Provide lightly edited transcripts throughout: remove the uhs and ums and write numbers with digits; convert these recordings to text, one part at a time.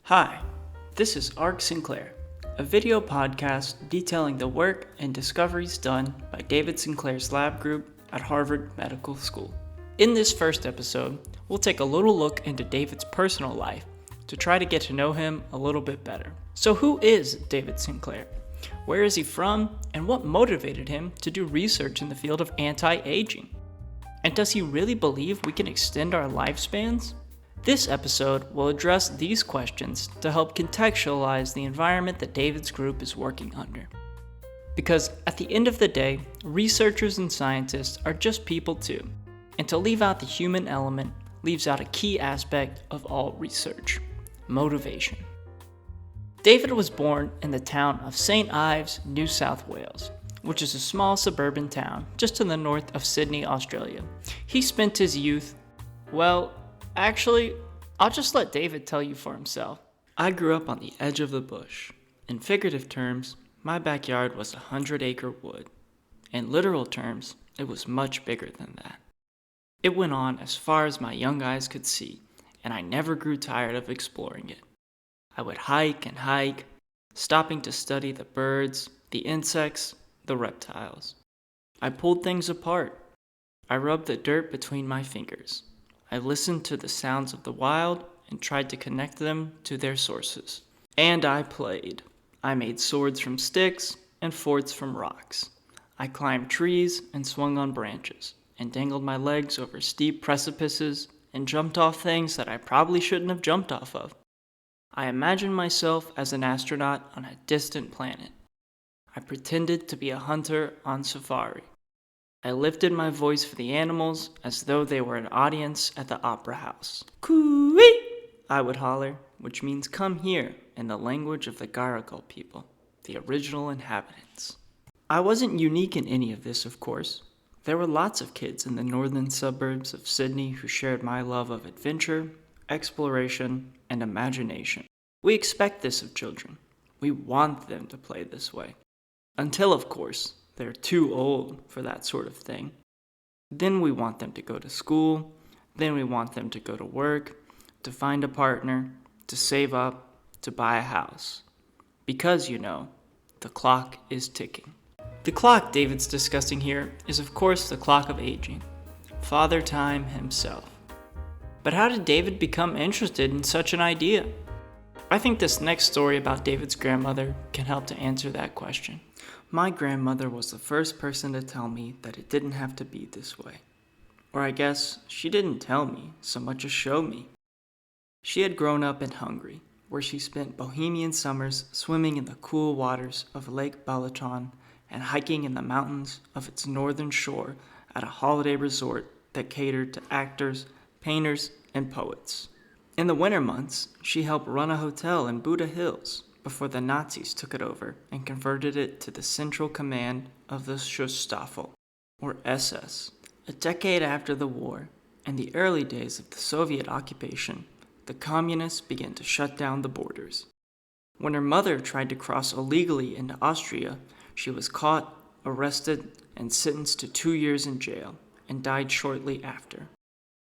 Hi, this is David Sinclair, a video podcast detailing the work and discoveries done by David Sinclair's lab group at Harvard Medical School. In this first episode, we'll take a little look into David's personal life to try to get to know him a little bit better. So who is David Sinclair? Where is he from? And what motivated him to do research in the field of anti-aging? And does he really believe we can extend our lifespans? This episode will address these questions to help contextualize the environment that David's group is working under. Because at the end of the day, researchers and scientists are just people too, and to leave out the human element leaves out a key aspect of all research: motivation. David was born in the town of St. Ives, New South Wales, which is a small suburban town just to the north of Sydney, Australia. He spent his youth, actually, I'll just let David tell you for himself. I grew up on the edge of the bush. In figurative terms, my backyard was 100-acre wood. In literal terms, it was much bigger than that. It went on as far as my young eyes could see, and I never grew tired of exploring it. I would hike and hike, stopping to study the birds, the insects, the reptiles. I pulled things apart. I rubbed the dirt between my fingers. I listened to the sounds of the wild and tried to connect them to their sources. And I played. I made swords from sticks and forts from rocks. I climbed trees and swung on branches and dangled my legs over steep precipices and jumped off things that I probably shouldn't have jumped off of. I imagined myself as an astronaut on a distant planet. I pretended to be a hunter on safari. I lifted my voice for the animals as though they were an audience at the opera house. Coo-ee! I would holler, which means come here in the language of the Garagal people, the original inhabitants. I wasn't unique in any of this, of course. There were lots of kids in the northern suburbs of Sydney who shared my love of adventure, exploration, and imagination. We expect this of children. We want them to play this way. Until, of course, they're too old for that sort of thing. Then we want them to go to school. Then we want them to go to work, to find a partner, to save up, to buy a house. Because, the clock is ticking. The clock David's discussing here is, of course, the clock of aging. Father Time himself. But how did David become interested in such an idea? I think this next story about David's grandmother can help to answer that question. My grandmother was the first person to tell me that it didn't have to be this way. Or I guess she didn't tell me so much as show me. She had grown up in Hungary, where she spent bohemian summers swimming in the cool waters of Lake Balaton and hiking in the mountains of its northern shore at a holiday resort that catered to actors, painters, and poets. In the winter months, she helped run a hotel in Buda Hills before the Nazis took it over and converted it to the Central Command of the Schutzstaffel, or SS. A decade after the war, and the early days of the Soviet occupation, the communists began to shut down the borders. When her mother tried to cross illegally into Austria, she was caught, arrested, and sentenced to 2 years in jail, and died shortly after.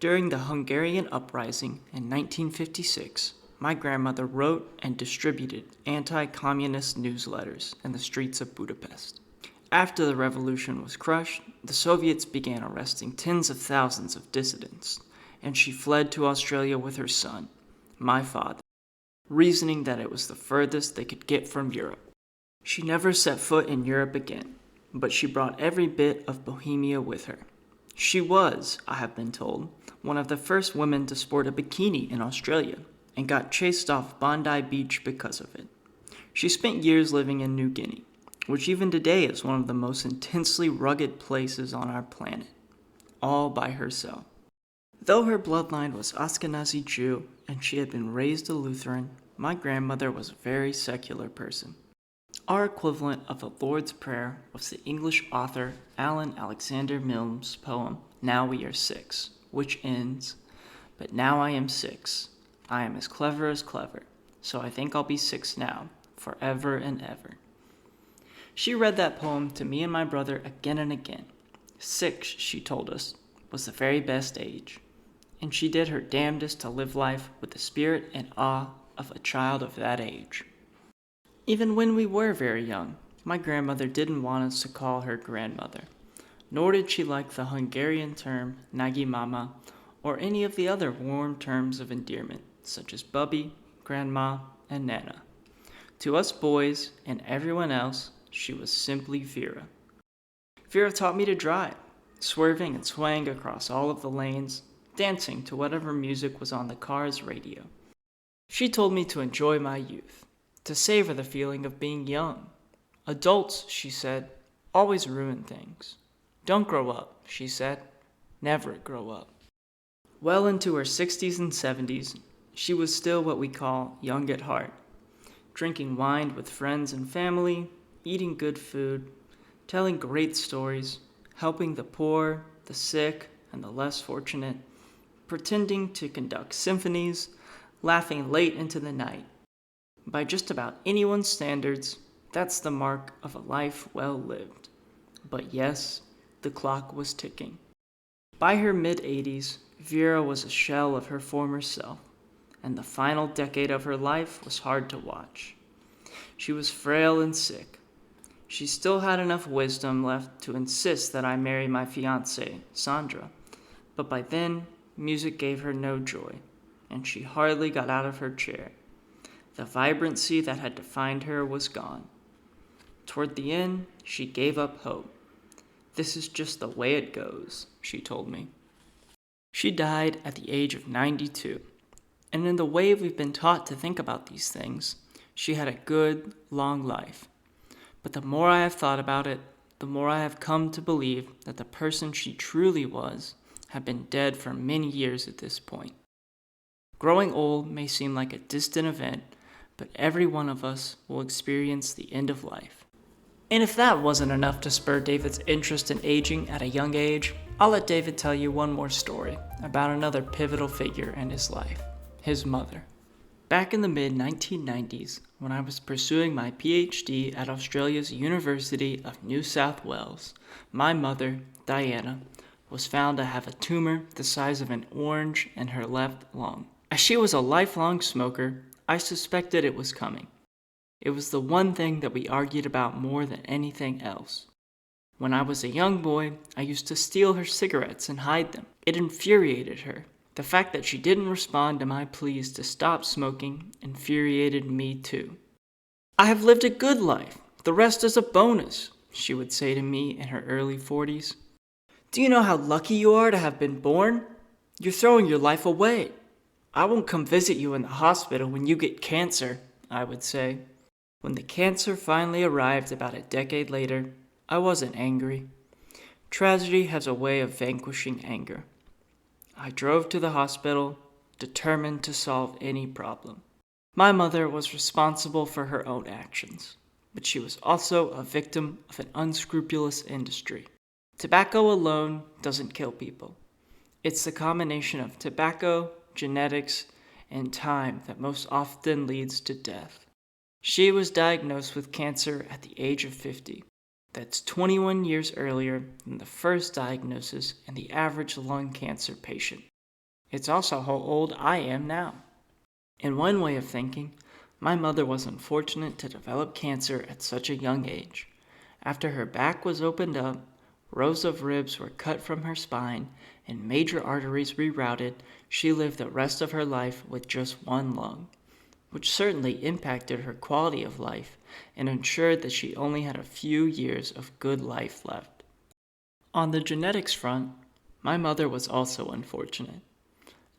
During the Hungarian uprising in 1956, my grandmother wrote and distributed anti-communist newsletters in the streets of Budapest. After the revolution was crushed, the Soviets began arresting tens of thousands of dissidents, and she fled to Australia with her son, my father, reasoning that it was the furthest they could get from Europe. She never set foot in Europe again, but she brought every bit of Bohemia with her. She was, I have been told, one of the first women to sport a bikini in Australia, and got chased off Bondi Beach because of it. She spent years living in New Guinea, which even today is one of the most intensely rugged places on our planet, all by herself. Though her bloodline was Ashkenazi Jew and she had been raised a Lutheran, my grandmother was a very secular person. Our equivalent of the Lord's Prayer was the English author Alan Alexander Milne's poem, Now We Are Six, which ends, "But now I am 6. I am as clever, so I think I'll be 6 now, forever and ever." She read that poem to me and my brother again and again. 6, she told us, was the very best age, and she did her damnedest to live life with the spirit and awe of a child of that age. Even when we were very young, my grandmother didn't want us to call her grandmother, nor did she like the Hungarian term nagi mama or any of the other warm terms of endearment, such as bubby, grandma, and nana. To us boys and everyone else, she was simply Vera. Vera taught me to drive, swerving and swaying across all of the lanes, dancing to whatever music was on the car's radio. She told me to enjoy my youth, to savor the feeling of being young. Adults, she said, always ruin things. Don't grow up, she said. Never grow up. Well into her 60s and 70s, she was still what we call young at heart, drinking wine with friends and family, eating good food, telling great stories, helping the poor, the sick, and the less fortunate, pretending to conduct symphonies, laughing late into the night. By just about anyone's standards, that's the mark of a life well lived. But yes, the clock was ticking. By her mid-80s, Vera was a shell of her former self, and the final decade of her life was hard to watch. She was frail and sick. She still had enough wisdom left to insist that I marry my fiancée, Sandra, but by then, music gave her no joy, and she hardly got out of her chair. The vibrancy that had defined her was gone. Toward the end, she gave up hope. "This is just the way it goes," she told me. She died at the age of 92, and in the way we've been taught to think about these things, she had a good, long life. But the more I have thought about it, the more I have come to believe that the person she truly was had been dead for many years at this point. Growing old may seem like a distant event, but every one of us will experience the end of life. And if that wasn't enough to spur David's interest in aging at a young age, I'll let David tell you one more story about another pivotal figure in his life, his mother. Back in the mid-1990s, when I was pursuing my PhD at Australia's University of New South Wales, my mother, Diana, was found to have a tumor the size of an orange in her left lung. As she was a lifelong smoker, I suspected it was coming. It was the one thing that we argued about more than anything else. When I was a young boy, I used to steal her cigarettes and hide them. It infuriated her. The fact that she didn't respond to my pleas to stop smoking infuriated me too. "I have lived a good life. The rest is a bonus," she would say to me in her early 40s. "Do you know how lucky you are to have been born? You're throwing your life away. I won't come visit you in the hospital when you get cancer," I would say. When the cancer finally arrived about a decade later, I wasn't angry. Tragedy has a way of vanquishing anger. I drove to the hospital, determined to solve any problem. My mother was responsible for her own actions, but she was also a victim of an unscrupulous industry. Tobacco alone doesn't kill people. It's the combination of tobacco, genetics, and time that most often leads to death. She was diagnosed with cancer at the age of 50. That's 21 years earlier than the first diagnosis in the average lung cancer patient. It's also how old I am now. In one way of thinking, my mother was unfortunate to develop cancer at such a young age. After her back was opened up, rows of ribs were cut from her spine, and major arteries rerouted, she lived the rest of her life with just one lung, which certainly impacted her quality of life and ensured that she only had a few years of good life left. On the genetics front, my mother was also unfortunate.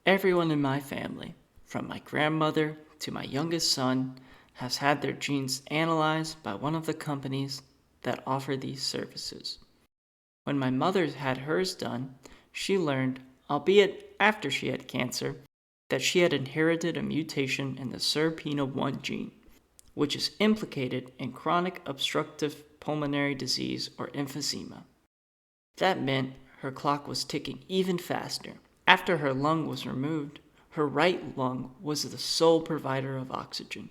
Everyone in my family, from my grandmother to my youngest son, has had their genes analyzed by one of the companies that offer these services. When my mother had hers done, she learned, albeit after she had cancer, that she had inherited a mutation in the SERPINA1 gene, which is implicated in chronic obstructive pulmonary disease or emphysema. That meant her clock was ticking even faster. After her lung was removed, her right lung was the sole provider of oxygen,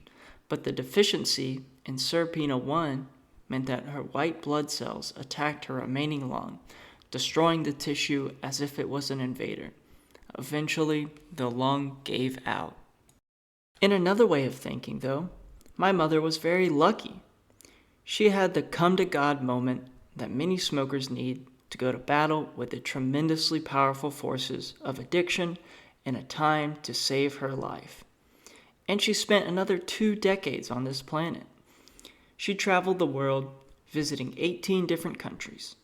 but the deficiency in SERPINA1 meant that her white blood cells attacked her remaining lung, destroying the tissue as if it was an invader. Eventually, the lung gave out. In another way of thinking, though, my mother was very lucky. She had the come-to-God moment that many smokers need to go to battle with the tremendously powerful forces of addiction in a time to save her life. And she spent another 2 decades on this planet. She traveled the world, visiting 18 different countries.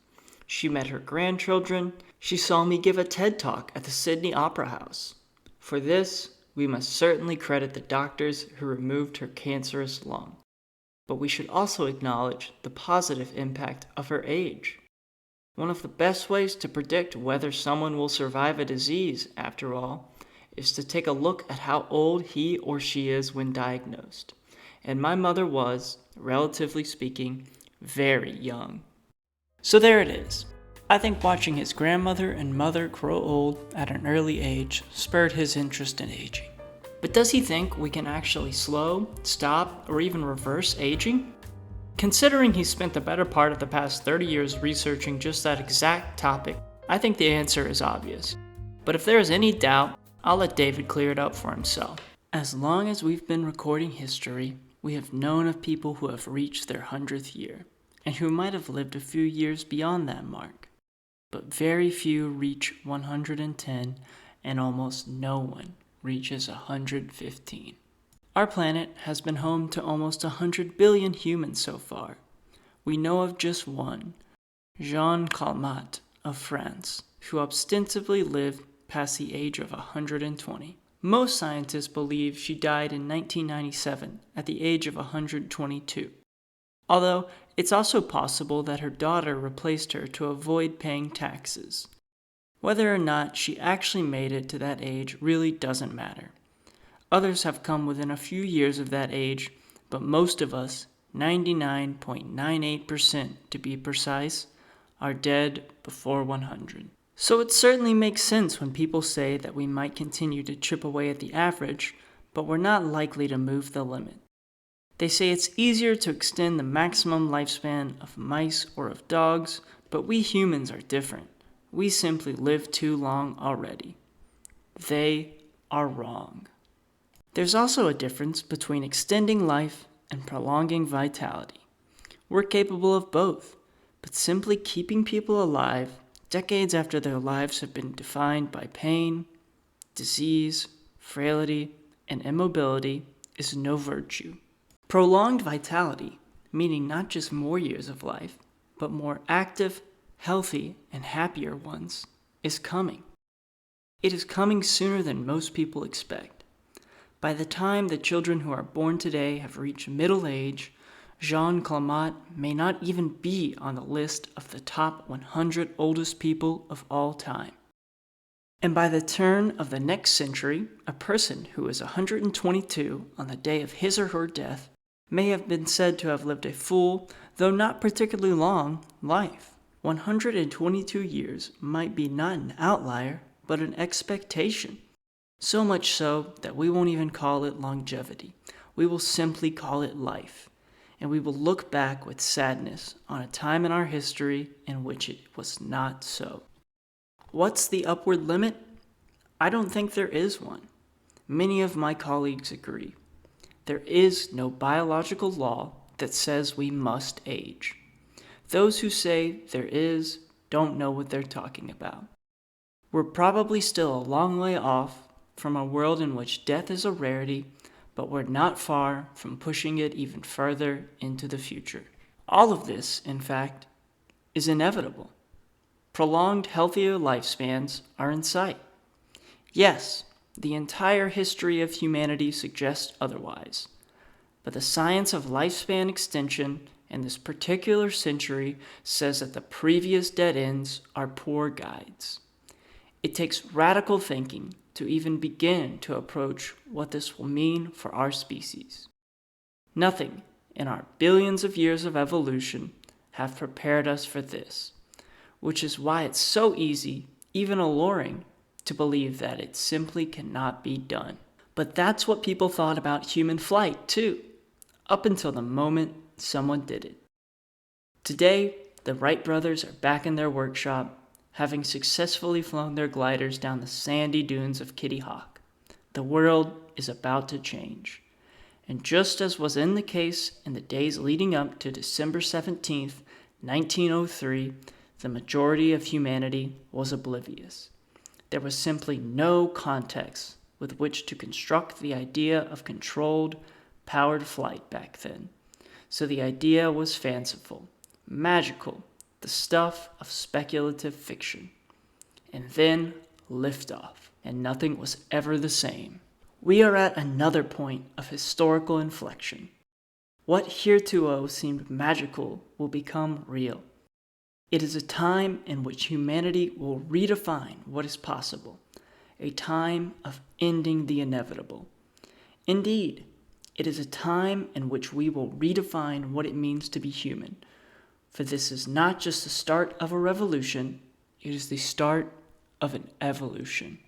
She met her grandchildren. She saw me give a TED Talk at the Sydney Opera House. For this, we must certainly credit the doctors who removed her cancerous lung. But we should also acknowledge the positive impact of her age. One of the best ways to predict whether someone will survive a disease, after all, is to take a look at how old he or she is when diagnosed. And my mother was, relatively speaking, very young. So there it is. I think watching his grandmother and mother grow old at an early age spurred his interest in aging. But does he think we can actually slow, stop, or even reverse aging? Considering he spent the better part of the past 30 years researching just that exact topic, I think the answer is obvious. But if there is any doubt, I'll let David clear it up for himself. As long as we've been recording history, we have known of people who have reached their 100th year, and who might have lived a few years beyond that mark. But very few reach 110, and almost no one reaches 115. Our planet has been home to almost 100 billion humans so far. We know of just one, Jeanne Calment of France, who ostensibly lived past the age of 120. Most scientists believe she died in 1997 at the age of 122. Although it's also possible that her daughter replaced her to avoid paying taxes. Whether or not she actually made it to that age really doesn't matter. Others have come within a few years of that age, but most of us, 99.98% to be precise, are dead before 100. So it certainly makes sense when people say that we might continue to chip away at the average, but we're not likely to move the limit. They say it's easier to extend the maximum lifespan of mice or of dogs, but we humans are different. We simply live too long already. They are wrong. There's also a difference between extending life and prolonging vitality. We're capable of both, but simply keeping people alive decades after their lives have been defined by pain, disease, frailty, and immobility is no virtue. Prolonged vitality, meaning not just more years of life, but more active, healthy, and happier ones, is coming. It is coming sooner than most people expect. By the time the children who are born today have reached middle age, Jeanne Calment may not even be on the list of the top 100 oldest people of all time. And by the turn of the next century, a person who is 122 on the day of his or her death may have been said to have lived a full, though not particularly long, life. 122 years might be not an outlier, but an expectation. So much so that we won't even call it longevity. We will simply call it life. And we will look back with sadness on a time in our history in which it was not so. What's the upward limit? I don't think there is one. Many of my colleagues agree. There is no biological law that says we must age. Those who say there is don't know what they're talking about. We're probably still a long way off from a world in which death is a rarity, but we're not far from pushing it even further into the future. All of this, in fact, is inevitable. Prolonged, healthier lifespans are in sight. Yes, the entire history of humanity suggests otherwise, but the science of lifespan extension in this particular century says that the previous dead ends are poor guides. It takes radical thinking to even begin to approach what this will mean for our species. Nothing in our billions of years of evolution have prepared us for this, which is why it's so easy, even alluring, to believe that it simply cannot be done. But that's what people thought about human flight, too, up until the moment someone did it. Today, the Wright brothers are back in their workshop, having successfully flown their gliders down the sandy dunes of Kitty Hawk. The world is about to change. And just as was in the case in the days leading up to December 17th, 1903, the majority of humanity was oblivious. There was simply no context with which to construct the idea of controlled, powered flight back then. So the idea was fanciful, magical, the stuff of speculative fiction. And then liftoff, and nothing was ever the same. We are at another point of historical inflection. What heretofore seemed magical will become real. It is a time in which humanity will redefine what is possible, a time of ending the inevitable. Indeed, it is a time in which we will redefine what it means to be human, for this is not just the start of a revolution, it is the start of an evolution.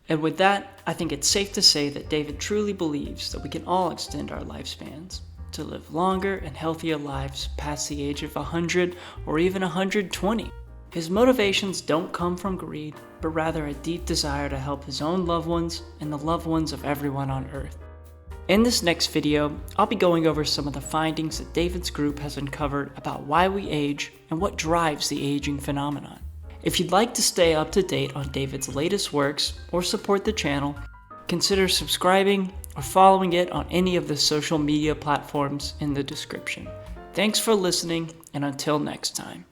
And with that, I think it's safe to say that David truly believes that we can all extend our lifespans to live longer and healthier lives past the age of 100 or even 120. His motivations don't come from greed, but rather a deep desire to help his own loved ones and the loved ones of everyone on Earth. In this next video, I'll be going over some of the findings that David's group has uncovered about why we age and what drives the aging phenomenon. If you'd like to stay up to date on David's latest works or support the channel, consider subscribing or following it on any of the social media platforms in the description. Thanks for listening, and until next time.